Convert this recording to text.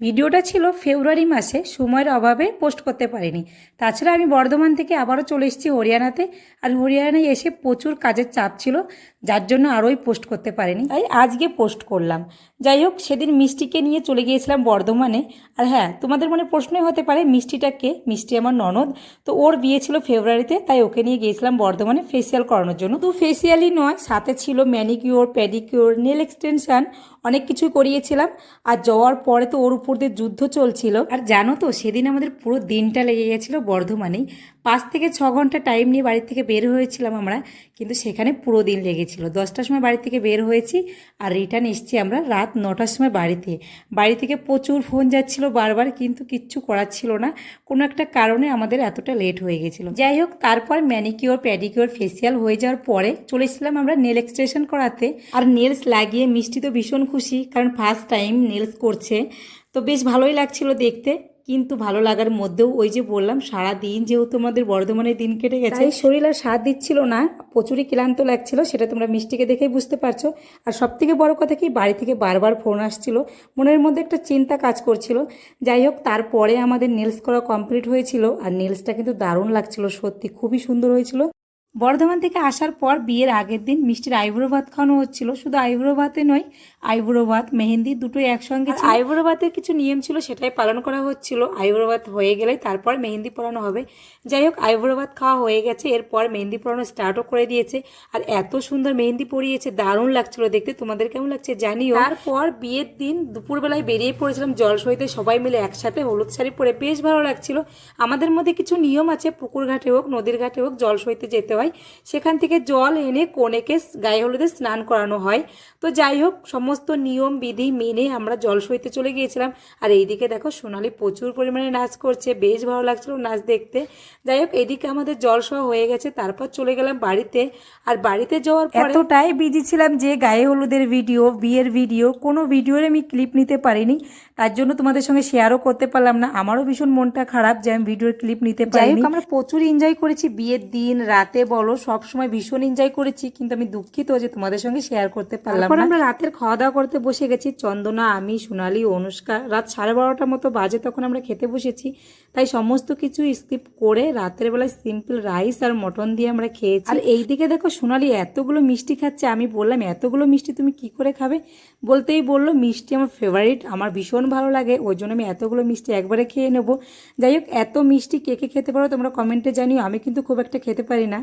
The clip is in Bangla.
ভিডিওটা ছিল ফেব্রুয়ারি মাসে, সময়ের অভাবে পোস্ট করতে পারিনি। তাছাড়া আমি বর্ধমান থেকে আবারও চলে এসেছি হরিয়ানাতে, আর হরিয়ানায় এসে প্রচুর কাজের চাপ ছিল, যার জন্য আরোই পোস্ট করতে পারিনি, তাই আজকে পোস্ট করলাম। যাই হোক, সেদিন মিষ্টিকে নিয়ে চলে গিয়েছিলাম বর্ধমানে। আর হ্যাঁ, তোমাদের মনে প্রশ্নই হতে পারে মিষ্টিটা কে। মিষ্টি আমার ননদ, তো ওর বিয়ে ছিল ফেব্রুয়ারিতে, তাই ওকে নিয়ে গিয়েছিলাম বর্ধমানে ফেসিয়াল করানোর জন্য। তো ফেসিয়ালই নয়, সাথে ছিল ম্যানিকিওর, প্যাডিকিওর, নেল এক্সটেনশন, অনেক কিছুই করিয়েছিলাম। আর যাওয়ার পরে তো ওর উপর দিয়ে যুদ্ধ চলছিল। আর জানো তো, সেদিন আমাদের পুরো দিনটা লেগে গেছিলো বর্ধমানেই। 5 থেকে 6 ঘন্টা টাইম নিয়ে বাড়ি থেকে বের হয়েছিলাম আমরা, কিন্তু সেখানে পুরো দিন লেগেছিল। 10টার সময় বাড়ি থেকে বের হয়েছি, আর রিটার্ন এসেছি আমরা রাত 9টার সময় বাড়িতে। বাড়ি থেকে প্রচুর ফোন যাচ্ছিল বারবার, কিন্তু কিচ্ছু করার ছিল না, কোনো একটা কারণে আমাদের এতটা লেট হয়ে গেছিলো। যাই হোক, তারপর ম্যানিকিওর, প্যাডিকিওর, ফেসিয়াল হয়ে যাওয়ার পরে চলে এসেছিলাম আমরা নেল এক্সটেনশন করাতে। আর নেলস লাগিয়ে মিষ্টি তো ভীষণ খুশি, কারণ ফার্স্ট টাইম নেলস করছে, তো বেশ ভালোই লাগছিল দেখতে। কিন্তু ভালো লাগার মধ্যেও ওই যে বললাম, সারা দিন যেহেতু আমাদের বর্ধমানের দিন কেটে গেছে, শরীর আর সাথ দিচ্ছিল না, প্রচুরই ক্লান্ত লাগছিল, সেটা তোমরা মিষ্টিকে দেখেই বুঝতে পারছো। আর সব থেকে বড় কথা কি, বাড়ি থেকে বারবার ফোন আসছিল, মনের মধ্যে একটা চিন্তা কাজ করছিল। যাই হোক, তারপরে আমাদের নেলস করা কমপ্লিট হয়েছিল, আর নেলসটা কিন্তু দারুণ লাগছিল, সত্যি খুবই সুন্দর হয়েছিল। বর্ধমান থেকে আসার পর বিয়ের আগের দিন মিষ্টির আইব্রো ভাত খাওয়ানো হচ্ছিল। শুধু আইব্রো ভাতে নয়, আইব্রো ভাত, মেহেন্দি দুটোই একসঙ্গে। আইব্রো ভাতের কিছু নিয়ম ছিল, সেটাই পালন করা হচ্ছিল। আইব্রো ভাত হয়ে গেলেই তারপর মেহেন্দি পরানো হবে। যাই হোক, আইব্রো ভাত খাওয়া হয়ে গেছে, এরপর মেহেন্দি পরানো স্টার্টও করে দিয়েছে। আর এত সুন্দর মেহেন্দি পরিয়েছে, দারুণ লাগছিল দেখতে। তোমাদের কেমন লাগছে জানিও। তারপর বিয়ের দিন দুপুরবেলায় বেরিয়ে পড়েছিলাম জলসইতে, সবাই মিলে একসাথে হলুদ শাড়ি পরে, বেশ ভালো লাগছিল। আমাদের মধ্যে কিছু নিয়ম আছে, পুকুর ঘাটে হোক, নদীর ঘাটে হোক, জলসইতে যেতে হয়, সেখান থেকে জল এনে কনেকে গায়ে হলুদে স্নান করানো হয়। তো যাই হোক, সমস্ত নিয়ম বিধি মেনে আমরা জলসইতে চলে গিয়েছিলাম। আর এইদিকে দেখো, সোনালি প্রচুর পরিমাণে নাচ করছে, বেশ ভালো লাগছিল নাচ দেখতে। যাই হোক, এইদিকে আমাদের জলসহ হয়ে গেছে, তারপর চলে গেলাম বাড়িতে। আর বাড়িতে যাওয়ার পর এতটাই বিজি ছিলাম যে গায়ে হলুদের ভিডিও, বিয়ের ভিডিও, কোনো ভিডিওর আমি ক্লিপ নিতে পারিনি, তার জন্য তোমাদের সঙ্গে শেয়ারও করতে পারলাম না। আমারও ভীষণ মনটা খারাপ যে আমি ভিডিওর ক্লিপ নিতে পারিনি। যাই হোক, আমরা প্রচুর এনজয় করেছি বিয়ের দিন, রাতে বলো, সব সময় ভীষণ এনজয় করেছি, কিন্তু আমি দুঃখিত যে তোমাদের সঙ্গে শেয়ার করতে পারলাম না। আমরা রাতের খাওয়া দাওয়া করতে বসে গেছি, চন্দনা, আমি, সোনালি, অনুষ্কা। রাত 12:30টার মতো বাজে তখন আমরা খেতে বসেছি, তাই সমস্ত কিছু স্কিপ করে রাতের বেলায় সিম্পল রাইস আর মটন দিয়ে আমরা খেয়েছি। আর এইদিকে দেখো, সোনালি এতগুলো মিষ্টি খাচ্ছে। আমি বললাম, এতগুলো মিষ্টি তুমি কি করে খাবে? বলতেই বললো, মিষ্টি আমার ফেভারিট, আমার ভীষণ ভালো লাগে, ওই জন্য আমি এতগুলো মিষ্টি একবারে খেয়ে নেবো। যাই হোক, এত মিষ্টি কে কে খেতে পারো তোমরা কমেন্টে জানিও, আমি কিন্তু খুব একটা খেতে পারি না।